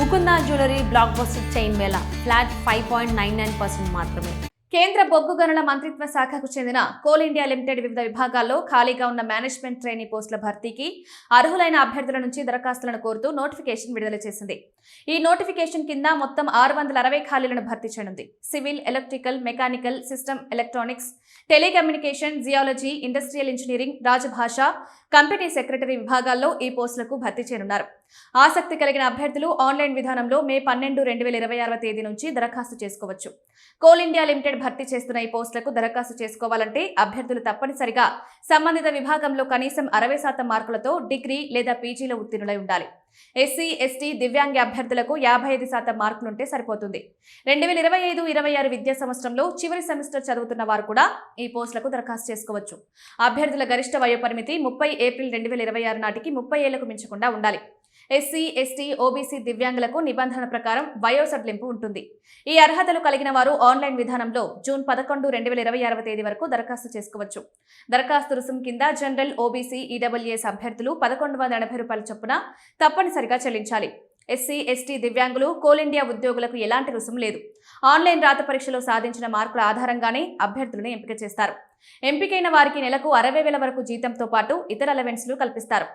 Mukunda jewellery block buster chain Mela flat 5.99% మాత్రమే. కేంద్ర బొగ్గు గనుల మంత్రిత్వ శాఖకు చెందిన కోల్ ఇండియా లిమిటెడ్ వివిధ విభాగాల్లో ఖాళీగా ఉన్న మేనేజ్మెంట్ ట్రైనీ పోస్టుల భర్తీకి అర్హులైన అభ్యర్థుల నుంచి దరఖాస్తులను కోరుతూ నోటిఫికేషన్ విడుదల చేసింది. ఈ నోటిఫికేషన్ కింద మొత్తం 660 ఖాళీలను భర్తీ చేయనుంది. Civil, electrical, mechanical, system electronics, telecommunication, geology, industrial engineering, Rajbhasha, company secretary విభాగాల్లో ఈ పోస్టులకు భర్తీ చేయనున్నారు. ఆసక్తి కలిగిన అభ్యర్థులు ఆన్లైన్ విధానంలో మే 12, 2026 తేదీ నుంచి దరఖాస్తు చేసుకోవచ్చు. కోల్ ఇండియా లిమిటెడ్ భర్తీ చేస్తున్న ఈ పోస్టులకు దరఖాస్తు చేసుకోవాలంటే అభ్యర్థులు తప్పనిసరిగా సంబంధిత విభాగంలో కనీసం 60% మార్కులతో డిగ్రీ లేదా పీజీలో ఉత్తీర్ణులై ఉండాలి. ఎస్సీ, ఎస్టీ, దివ్యాంగ అభ్యర్థులకు 55% మార్కులుంటే సరిపోతుంది. 2025-26 విద్యా సంవత్సరంలో చివరి సెమిస్టర్ చదువుతున్న వారు కూడా ఈ పోస్టులకు దరఖాస్తు చేసుకోవచ్చు. అభ్యర్థుల గరిష్ట వయోపరిమితి 30 ఏప్రిల్ 2026 నాటికి 30 ఏళ్లకు మించకుండా ఉండాలి. ఎస్సీ, ఎస్టీ, ఓబీసీ, దివ్యాంగులకు నిబంధనల ప్రకారం వయో సడలింపు ఉంటుంది. ఈ అర్హతలు కలిగిన వారు ఆన్లైన్ విధానంలో జూన్ 11, 2026 తేదీ వరకు దరఖాస్తు చేసుకోవచ్చు. దరఖాస్తు రుసుం కింద జనరల్, ఓబీసీ, ఈడబ్ల్యూఎస్ అభ్యర్థులు 1180 రూపాయల చొప్పున తప్పనిసరిగా చెల్లించాలి. ఎస్సీ, ఎస్టీ, దివ్యాంగులు, కోల్ ఇండియా ఉద్యోగులకు ఎలాంటి రుసుం లేదు. ఆన్లైన్ రాత పరీక్షలో సాధించిన మార్కుల ఆధారంగానే అభ్యర్థులను ఎంపిక చేస్తారు. ఎంపికైన వారికి నెలకు 60,000 వరకు జీతంతో పాటు ఇతర అలవెన్స్లు కల్పిస్తారు.